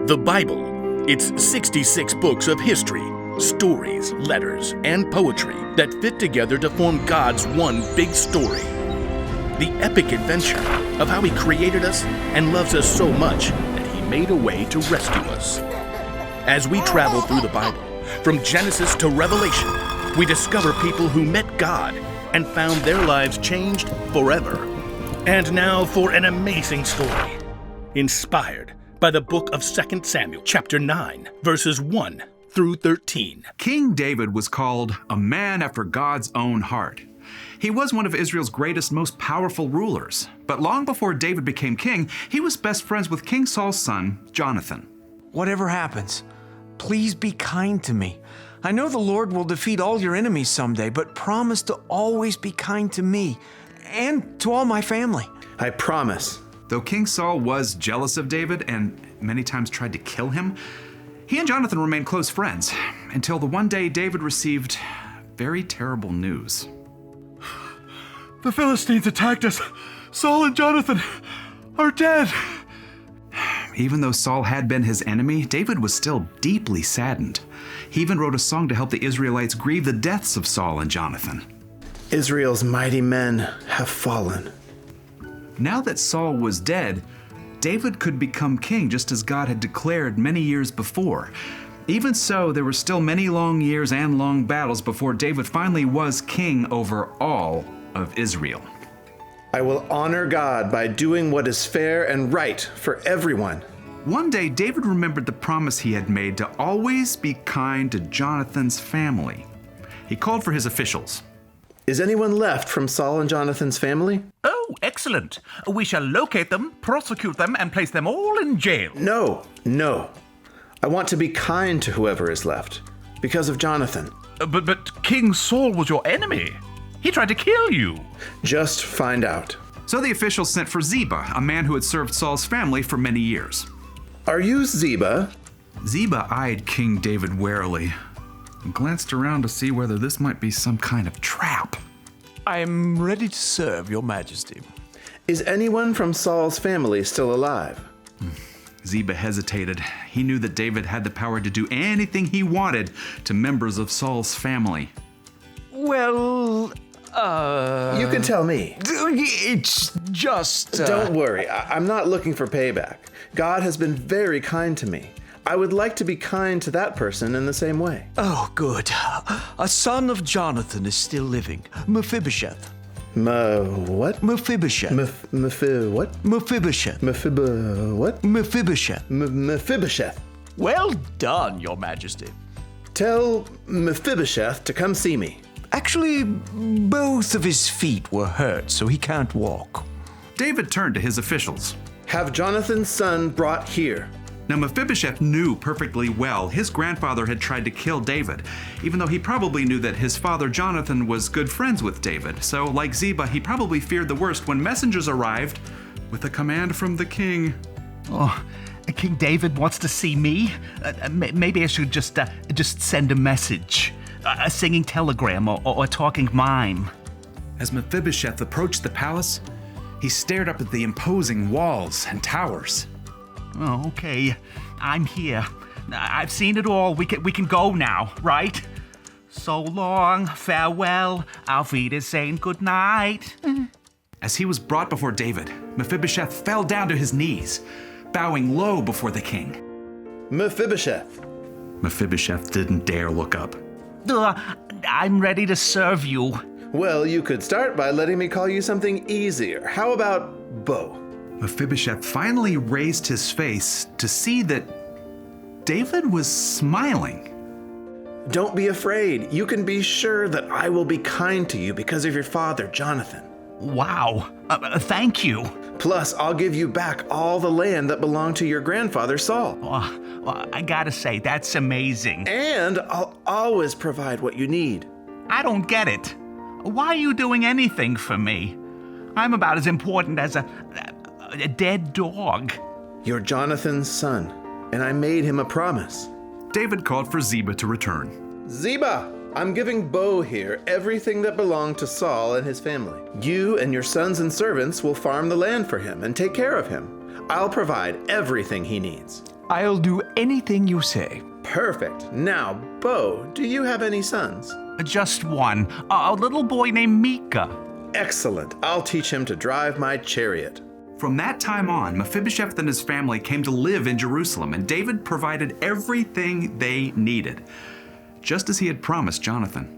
The Bible. It's 66 books of history, stories, letters, and poetry that fit together to form God's one big story. The epic adventure of how He created us and loves us so much that He made a way to rescue us. As we travel through the Bible, from Genesis to Revelation, we discover people who met God and found their lives changed forever. And now for an amazing story, inspired by the book of 2 Samuel, chapter 9, verses 1 through 13. King David was called a man after God's own heart. He was one of Israel's greatest, most powerful rulers. But long before David became king, he was best friends with King Saul's son, Jonathan. Whatever happens, please be kind to me. I know the Lord will defeat all your enemies someday, but promise to always be kind to me and to all my family. I promise. Though King Saul was jealous of David and many times tried to kill him, he and Jonathan remained close friends until the one day David received very terrible news. The Philistines attacked us. Saul and Jonathan are dead. Even though Saul had been his enemy, David was still deeply saddened. He even wrote a song to help the Israelites grieve the deaths of Saul and Jonathan. Israel's mighty men have fallen. Now that Saul was dead, David could become king just as God had declared many years before. Even so, there were still many long years and long battles before David finally was king over all of Israel. I will honor God by doing what is fair and right for everyone. One day, David remembered the promise he had made to always be kind to Jonathan's family. He called for his officials. Is anyone left from Saul and Jonathan's family? Oh, excellent. We shall locate them, prosecute them, and place them all in jail. No. I want to be kind to whoever is left, because of Jonathan. But King Saul was your enemy. He tried to kill you. Just find out. So the officials sent for Ziba, a man who had served Saul's family for many years. Are you Ziba? Ziba eyed King David warily and glanced around to see whether this might be some kind of trap. I am ready to serve, Your Majesty. Is anyone from Saul's family still alive? Ziba hesitated. He knew that David had the power to do anything he wanted to members of Saul's family. Well, You can tell me. It's just... Don't worry, I'm not looking for payback. God has been very kind to me. I would like to be kind to that person in the same way. Oh, good. A son of Jonathan is still living. Mephibosheth. What? Mephibosheth. What? Mephibosheth. What? Mephibosheth. Mephibosheth. Well done, Your Majesty. Tell Mephibosheth to come see me. Actually, both of his feet were hurt, so he can't walk. David turned to his officials. Have Jonathan's son brought here. Now, Mephibosheth knew perfectly well his grandfather had tried to kill David, even though he probably knew that his father Jonathan was good friends with David. So, like Ziba, he probably feared the worst when messengers arrived with a command from the king. Oh, King David wants to see me. Maybe I should just send a message, a singing telegram or a talking mime. As Mephibosheth approached the palace, he stared up at the imposing walls and towers. Oh, okay. I'm here. I've seen it all. We can go now, right? So long, farewell, auf Wiedersehen, good night. As he was brought before David, Mephibosheth fell down to his knees, bowing low before the king. Mephibosheth. Mephibosheth didn't dare look up. I'm ready to serve you. Well, you could start by letting me call you something easier. How about Bo? Mephibosheth finally raised his face to see that David was smiling. Don't be afraid. You can be sure that I will be kind to you because of your father, Jonathan. Wow. Thank you. Plus, I'll give you back all the land that belonged to your grandfather, Saul. Well, I gotta say, that's amazing. And I'll always provide what you need. I don't get it. Why are you doing anything for me? I'm about as important as a dead dog. You're Jonathan's son, and I made him a promise. David called for Ziba to return. Ziba, I'm giving Bo here everything that belonged to Saul and his family. You and your sons and servants will farm the land for him and take care of him. I'll provide everything he needs. I'll do anything you say. Perfect. Now, Bo, do you have any sons? Just one, a little boy named Micah. Excellent. I'll teach him to drive my chariot. From that time on, Mephibosheth and his family came to live in Jerusalem, and David provided everything they needed, just as he had promised Jonathan.